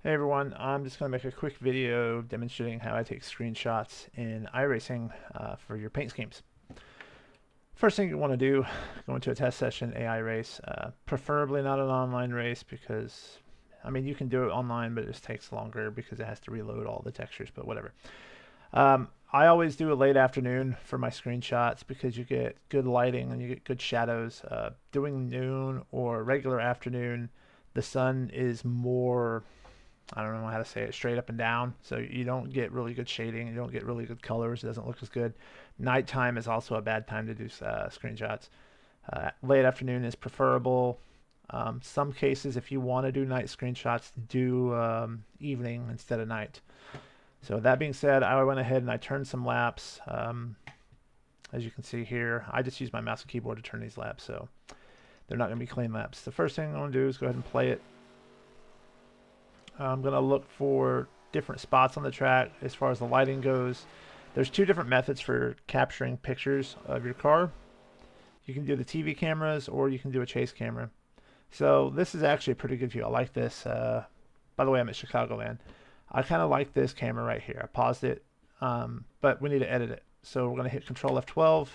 Hey everyone, I'm just going to make a quick video demonstrating how I take screenshots in iRacing for your paint schemes. First thing you want to do, go into a test session, AI race, preferably not an online race because, I mean, you can do it online, but it just takes longer because it has to reload all the textures, but whatever. I always do a late afternoon for my screenshots because you get good lighting and you get good shadows. Doing noon or regular afternoon, the sun is more, I don't know how to say it, straight up and down. So you don't get really good shading. You don't get really good colors. It doesn't look as good. Nighttime is also a bad time to do screenshots. Late afternoon is preferable. Some cases, if you want to do night screenshots, do evening instead of night. So that being said, I went ahead and I turned some laps. As you can see here, I just use my mouse and keyboard to turn these laps, so they're not going to be clean laps. The first thing I'm going to do is go ahead and play it. I'm going to look for different spots on the track as far as the lighting goes. There's two different methods for capturing pictures of your car. You can do the TV cameras or you can do a chase camera. So this is actually a pretty good view. I like this. By the way, I'm at Chicagoland. I kind of like this camera right here. I paused it, but we need to edit it. So we're going to hit Control F12.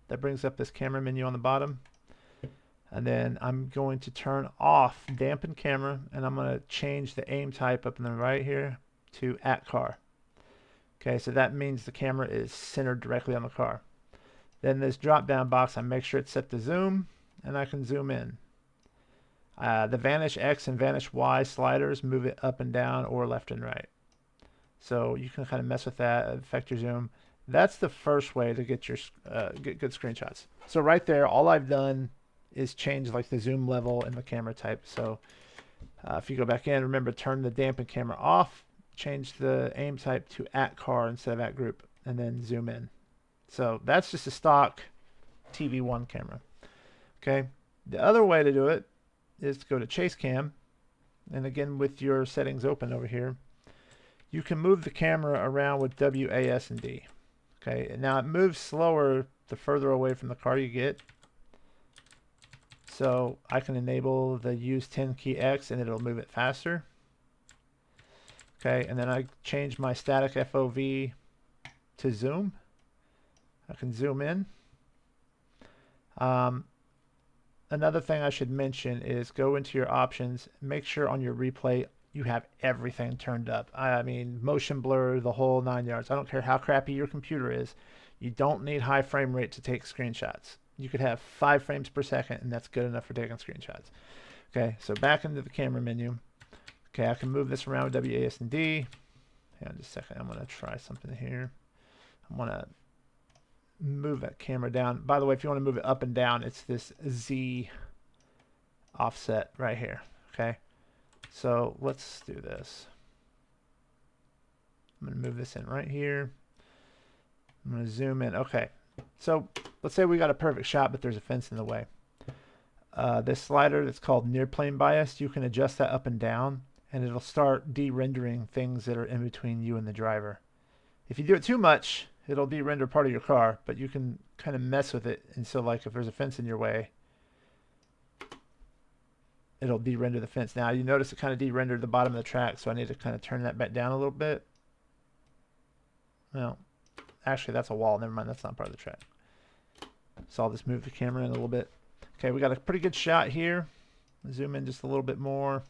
That brings up this camera menu on the bottom. And then I'm going to turn off dampen camera, and I'm going to change the aim type up in the right here to at car. Okay, so that means the camera is centered directly on the car. Then this drop down box, I make sure it's set to zoom, and I can zoom in. The Vanish X and Vanish Y sliders move it up and down or left and right. So you can kind of mess with that, affect your zoom. That's the first way to get your get good screenshots. So right there, all I've done is change like the zoom level and the camera type. So if you go back in, remember turn the dampen camera off, change the aim type to at car instead of at group, and then zoom in. So that's just a stock TV1 camera. Okay. The other way to do it is to go to Chase Cam, and again with your settings open over here, you can move the camera around with W, A, S, and D. Okay, now it moves slower the further away from the car you get. So I can enable the use 10 key X and it'll move it faster. Okay, and then I change my static FOV to zoom. I can zoom in. Another thing I should mention is go into your options, make sure on your replay you have everything turned up. I mean, motion blur, the whole 9 yards. I don't care how crappy your computer is. You don't need high frame rate to take screenshots. You could have 5 frames per second, and that's good enough for taking screenshots. Okay, so back into the camera menu. Okay, I can move this around with W, A, S, and D. Hang on just a second. I'm going to try something here. I'm going to move that camera down. By the way, if you want to move it up and down, it's this Z offset right here. Okay, so let's do this. I'm going to move this in right here. I'm going to zoom in. Okay, so let's say we got a perfect shot, but there's a fence in the way. This slider that's called near plane bias, you can adjust that up and down, and it'll start de-rendering things that are in between you and the driver. If you do it too much, it'll de-render part of your car, but you can kind of mess with it. And so like if there's a fence in your way, it'll de-render the fence. Now you notice it kind of de-rendered the bottom of the track, so I need to kind of turn that back down a little bit. Well, actually that's a wall. Never mind, that's not part of the track. So I'll just move the camera in a little bit. Okay, we got a pretty good shot here. Zoom in just a little bit more.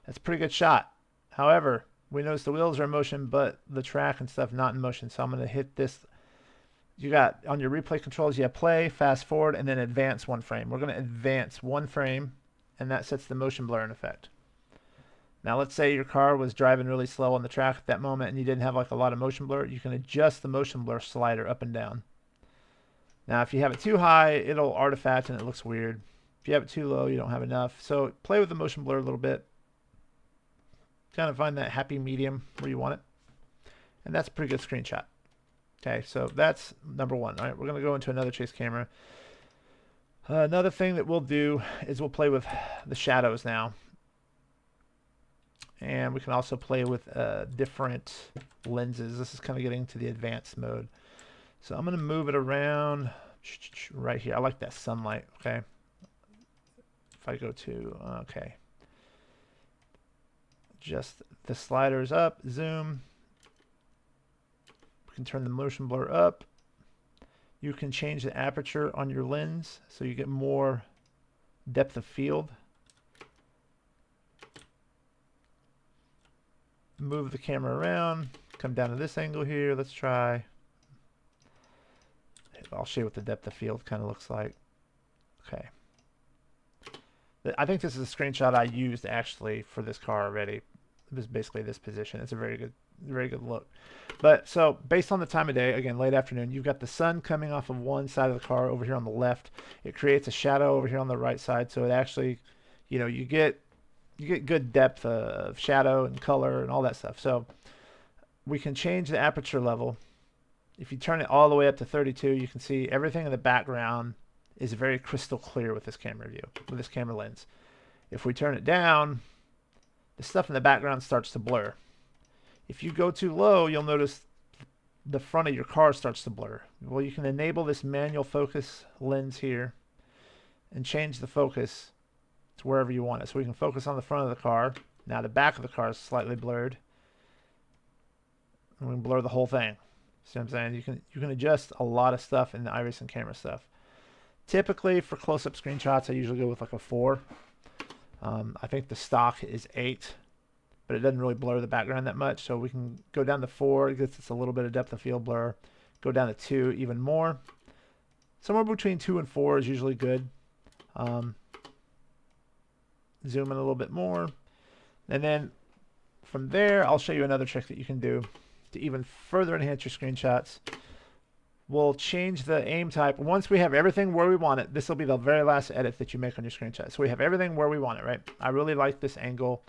That's a pretty good shot. However, we notice the wheels are in motion, but the track and stuff not in motion. So I'm going to hit this. You got on your replay controls, you have play, fast forward, and then advance 1 frame. We're going to advance 1 frame, and that sets the motion blur in effect. Now let's say your car was driving really slow on the track at that moment and you didn't have like a lot of motion blur. You can adjust the motion blur slider up and down. Now if you have it too high, it'll artifact and it looks weird. If you have it too low, you don't have enough. So play with the motion blur a little bit. Kind of find that happy medium where you want it. And that's a pretty good screenshot. Okay, so that's number 1. All right, we're going to go into another chase camera. Another thing that we'll do is we'll play with the shadows now. And we can also play with different lenses. This is kind of getting to the advanced mode. So I'm going to move it around right here. I like that sunlight, okay? If I go to, okay. adjust the sliders up, zoom. We can turn the motion blur up. You can change the aperture on your lens so you get more depth of field. Move the camera around, come down to this angle here. Let's try. I'll show you what the depth of field kind of looks like. Okay. I think this is a screenshot I used actually for this car already. It was basically this position. It's a very good look. But so based on the time of day, again, late afternoon, you've got the sun coming off of one side of the car over here on the left. It creates a shadow over here on the right side. So it actually, you know, you get good depth of shadow and color and all that stuff. So we can change the aperture level. If you turn it all the way up to 32, you can see everything in the background is very crystal clear with this camera view, with this camera lens. If we turn it down, the stuff in the background starts to blur. If you go too low, you'll notice the front of your car starts to blur. Well, you can enable this manual focus lens here and change the focus to wherever you want it. So we can focus on the front of the car. Now the back of the car is slightly blurred. And we can blur the whole thing. See what I'm saying? You can adjust a lot of stuff in the iRacing camera stuff. Typically for close-up screenshots, I usually go with like a 4. I think the stock is 8, but it doesn't really blur the background that much. So we can go down to 4. It gets us a little bit of depth of field blur. Go down to 2 even more. Somewhere between 2 and 4 is usually good. Zoom in a little bit more. And then from there, I'll show you another trick that you can do to even further enhance your screenshots. We'll change the aim type. Once we have everything where we want it, this will be the very last edit that you make on your screenshot. So we have everything where we want it, right? I really like this angle.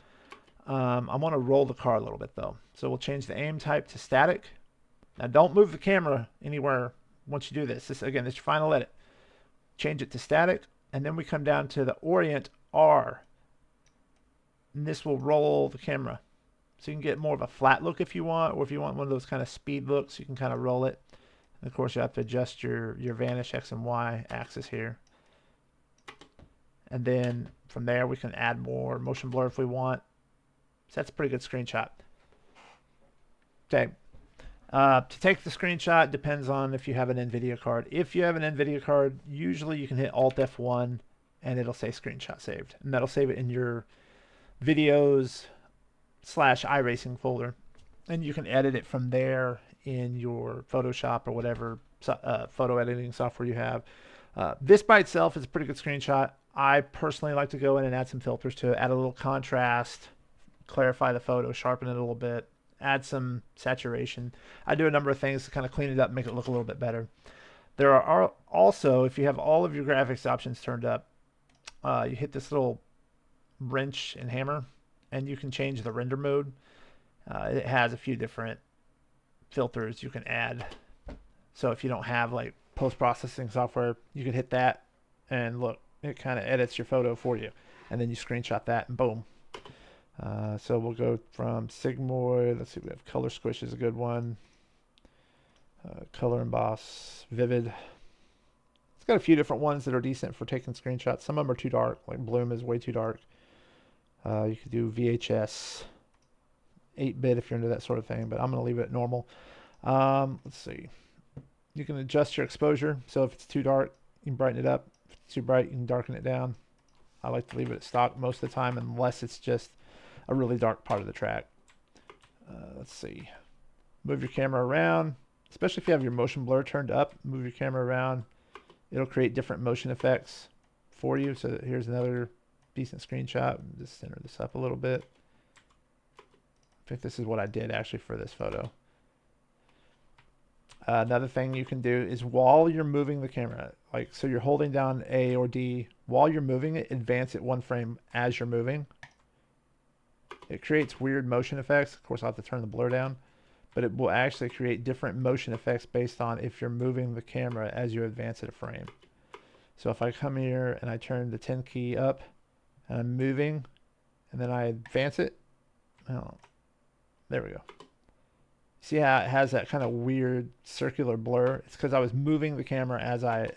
I want to roll the car a little bit though. So we'll change the aim type to static. Now don't move the camera anywhere once you do this. Again, this is your final edit. Change it to static, and then we come down to the orient R. And this will roll the camera. So you can get more of a flat look if you want, or if you want one of those kind of speed looks, you can kind of roll it. And of course, you have to adjust your vanish X and Y axis here. And then from there, we can add more motion blur if we want. So that's a pretty good screenshot. Okay. To take the screenshot depends on if you have an NVIDIA card. If you have an NVIDIA card, usually you can hit Alt F1 and it'll say screenshot saved. And that'll save it in your videos / iRacing folder, and you can edit it from there in your Photoshop or whatever photo editing software you have. This by itself is a pretty good screenshot. I personally like to go in and add some filters to it, add a little contrast, clarify the photo, sharpen it a little bit, add some saturation. I do a number of things to kind of clean it up, make it look a little bit better. There are also, if you have all of your graphics options turned up, you hit this little wrench and hammer, and you can change the render mode. It has a few different filters you can add. So if you don't have like post-processing software, you can hit that and look, it kind of edits your photo for you. And then you screenshot that and boom. So we'll go from Sigmoid. Let's see, we have Color Squish is a good one. Color Emboss, Vivid. It's got a few different ones that are decent for taking screenshots. Some of them are too dark, like Bloom is way too dark. You could do VHS, 8-bit if you're into that sort of thing, but I'm going to leave it at normal. Let's see. You can adjust your exposure. So if it's too dark, you can brighten it up. If it's too bright, you can darken it down. I like to leave it at stock most of the time, unless it's just a really dark part of the track. Let's see. Move your camera around, especially if you have your motion blur turned up. Move your camera around. It'll create different motion effects for you. So here's another decent screenshot. Just center this up a little bit. I think this is what I did actually for this photo. Another thing you can do is while you're moving the camera, like so you're holding down A or D, while you're moving it, advance it one frame as you're moving. It creates weird motion effects. Of course, I'll have to turn the blur down, but it will actually create different motion effects based on if you're moving the camera as you advance it a frame. So if I come here and I turn the 10 key up and I'm moving and then I advance it, oh, there we go. See how it has that kind of weird circular blur? It's because I was moving the camera as I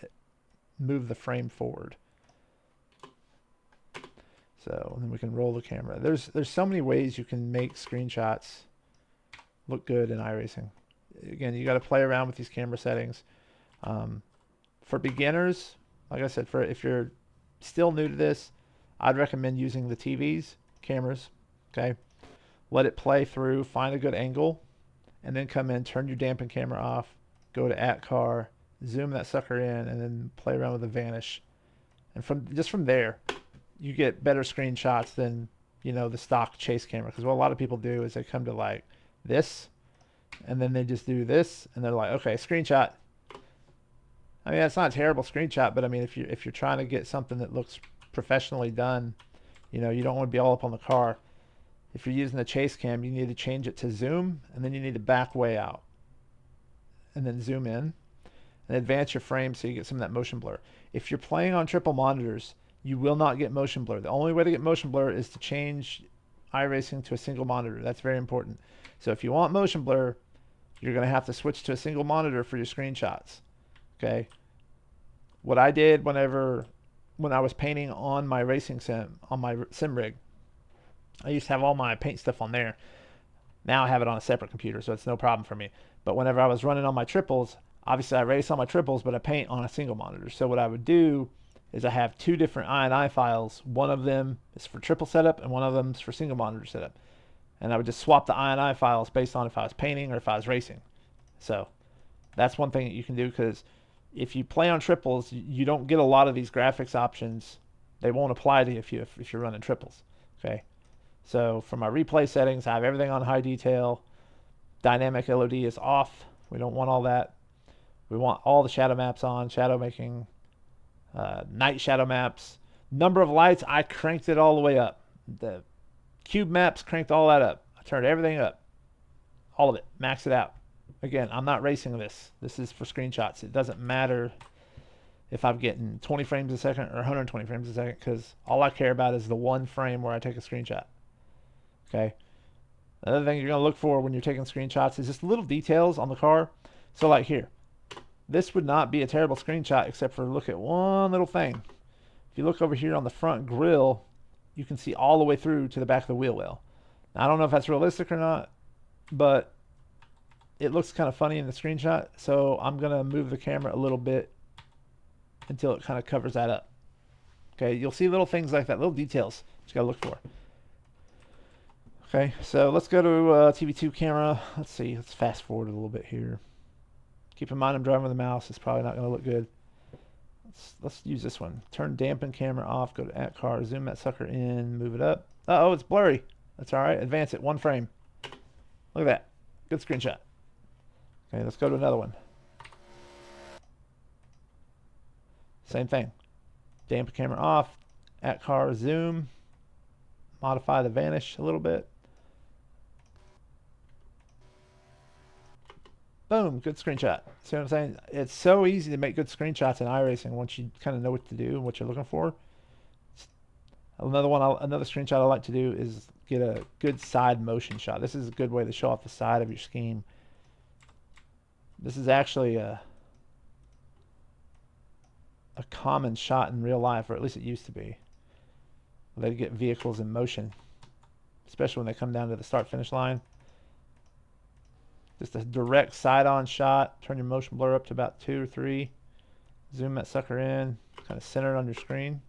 moved the frame forward. So then we can roll the camera. There's so many ways you can make screenshots look good in iRacing. Again, you got to play around with these camera settings. For beginners, like I said, for if you're still new to this, I'd recommend using the TVs, cameras. Okay, let it play through, find a good angle, and then come in, turn your dampen camera off, go to at car, zoom that sucker in, and then play around with the vanish. And from there, you get better screenshots than, you know, the stock chase camera. Because what a lot of people do is they come to like this, and then they just do this, and they're like, okay, screenshot. I mean, that's not a terrible screenshot, but I mean, if you're trying to get something that looks professionally done, you know, you don't want to be all up on the car. If you're using the chase cam, you need to change it to zoom, and then you need to back way out, and then zoom in, and advance your frame so you get some of that motion blur. If you're playing on triple monitors, you will not get motion blur. The only way to get motion blur is to change iRacing to a single monitor. That's very important. So if you want motion blur, you're going to have to switch to a single monitor for your screenshots. Okay. What I did when I was painting on my racing sim, on my sim rig, I used to have all my paint stuff on there. Now I have it on a separate computer, so it's no problem for me. But whenever I was running on my triples, obviously I race on my triples, but I paint on a single monitor. So what I would do is I have two different INI files. One of them is for triple setup, and one of them is for single monitor setup. And I would just swap the INI files based on if I was painting or if I was racing. So that's one thing that you can do, because if you play on triples, you don't get a lot of these graphics options. They won't apply to you if you're running triples. Okay. So for my replay settings, I have everything on high detail. Dynamic LOD is off. We don't want all that. We want all the shadow maps on, shadow making, night shadow maps. Number of lights, I cranked it all the way up. The cube maps, cranked all that up. I turned everything up. All of it, maxed it out. Again, I'm not racing this. This is for screenshots. It doesn't matter if I'm getting 20 frames a second or 120 frames a second, because all I care about is the one frame where I take a screenshot. Okay. Another thing you're going to look for when you're taking screenshots is just little details on the car. So like here, this would not be a terrible screenshot except for look at one little thing. If you look over here on the front grille, you can see all the way through to the back of the wheel well. Now, I don't know if that's realistic or not, but it looks kind of funny in the screenshot. So I'm going to move the camera a little bit until it kind of covers that up. Okay, you'll see little things like that, little details you got to look for. Okay, so let's go to TV2 camera. Let's see, let's fast forward a little bit here. Keep in mind I'm driving with the mouse. It's probably not going to look good. Let's use this one. Turn dampen camera off, go to at car, zoom that sucker in, move it up. Uh-oh, it's blurry. That's all right. Advance it, one frame. Look at that. Good screenshot. Okay, let's go to another one. Same thing. Dampen camera off, at car, zoom, modify the vanish a little bit. Boom, good screenshot. See what I'm saying? It's so easy to make good screenshots in iRacing once you kind of know what to do and what you're looking for. Another screenshot I like to do is get a good side motion shot. This is a good way to show off the side of your scheme. This is actually a common shot in real life, or at least it used to be. They get vehicles in motion, especially when they come down to the start-finish line. Just a direct side-on shot. Turn your motion blur up to about 2 or 3. Zoom that sucker in. Kind of center it on your screen.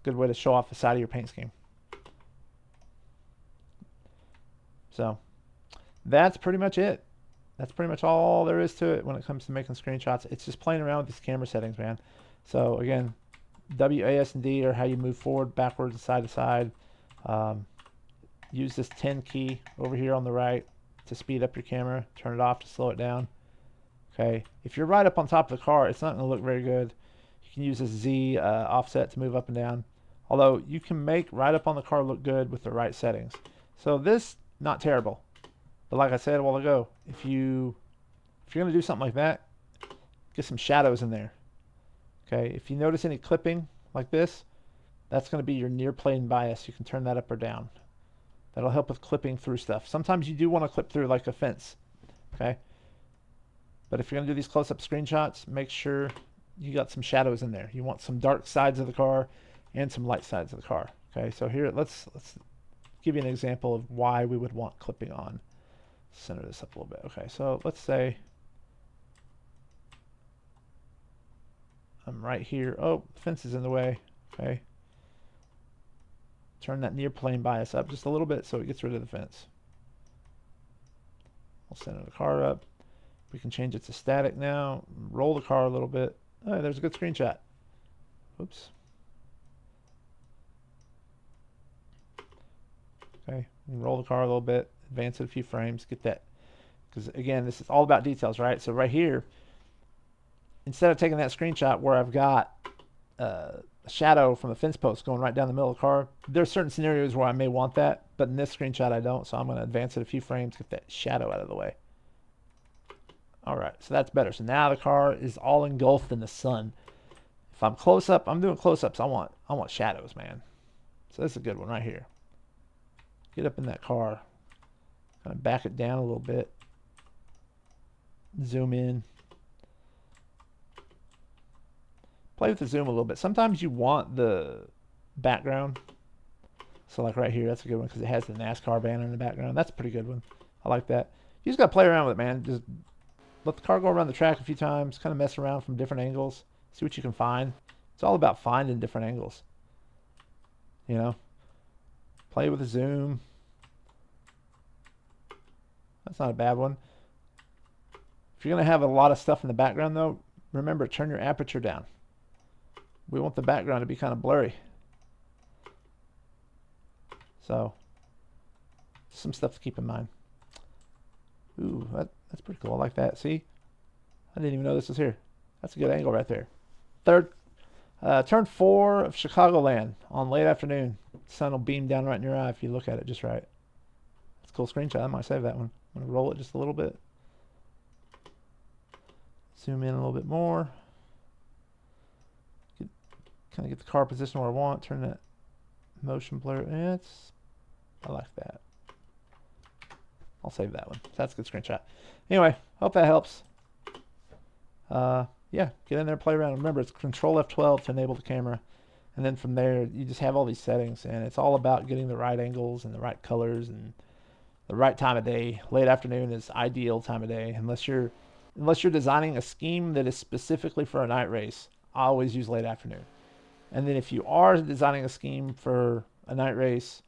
Good way to show off the side of your paint scheme. So that's pretty much it. That's pretty much all there is to it when it comes to making screenshots. It's just playing around with these camera settings, man. So again, W, A, S, and D are how you move forward, backwards, and side to side. Use this 10 key over here on the right to speed up your camera. Turn it off to slow it down. Okay, if you're right up on top of the car, it's not going to look very good. You can use this Z offset to move up and down. Although you can make right up on the car look good with the right settings. So this, not terrible. But like I said a while ago, if you're going to do something like that, get some shadows in there. Okay, if you notice any clipping like this, that's going to be your near plane bias. You can turn that up or down. That'll help with clipping through stuff. Sometimes you do want to clip through like a fence. Okay, but if you're going to do these close-up screenshots, make sure you got some shadows in there. You want some dark sides of the car. and some light sides of the car. Okay, so here let's give you an example of why we would want clipping on. Center this up a little bit. Okay, so let's say I'm right here. Oh, the fence is in the way. Okay. Turn that near plane bias up just a little bit so it gets rid of the fence. We'll center the car up. We can change it to static now. Roll the car a little bit. Oh, there's a good screenshot. Oops. Okay, roll the car a little bit, advance it a few frames, get that. Because again, this is all about details, right? So right here, instead of taking that screenshot where I've got a shadow from the fence post going right down the middle of the car, there's certain scenarios where I may want that, but in this screenshot I don't, so I'm going to advance it a few frames, get that shadow out of the way. All right, so that's better. So now the car is all engulfed in the sun. If I'm close up, I'm doing close ups. I want shadows, man. So this is a good one right here. Get up in that car, kind of back it down a little bit, zoom in, play with the zoom a little bit. Sometimes you want the background. So like right here, that's a good one because it has the NASCAR banner in the background. That's a pretty good one. I like that. You just got to play around with it, man. Just let the car go around the track a few times, kind of mess around from different angles, see what you can find. It's all about finding different angles. You know, play with the zoom. That's not a bad one. If you're going to have a lot of stuff in the background, though, remember, turn your aperture down. We want the background to be kind of blurry. So, some stuff to keep in mind. Ooh, that's pretty cool. I like that. See? I didn't even know this was here. That's a good angle right there. Turn 4 of Chicagoland on late afternoon. The sun will beam down right in your eye if you look at it just right. That's a cool screenshot. I might save that one. I'm going to roll it just a little bit. Zoom in a little bit more. Kind of get the car position where I want. Turn that motion blur. I like that. I'll save that one. So that's a good screenshot. Anyway, hope that helps. Yeah, get in there, play around. Remember, it's Control F12 to enable the camera. And then from there, you just have all these settings. And it's all about getting the right angles and the right colors and the right time of day. Late afternoon is ideal time of day. Unless you're designing a scheme that is specifically for a night race, I always use late afternoon. And then if you are designing a scheme for a night race,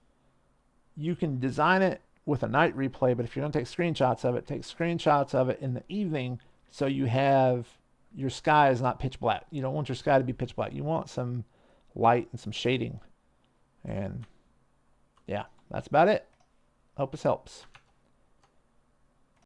you can design it with a night replay, but if you're going to take screenshots of it, take screenshots of it in the evening so you have your sky is not pitch black. You don't want your sky to be pitch black. You want some light and some shading. And yeah, that's about it. Hope this helps.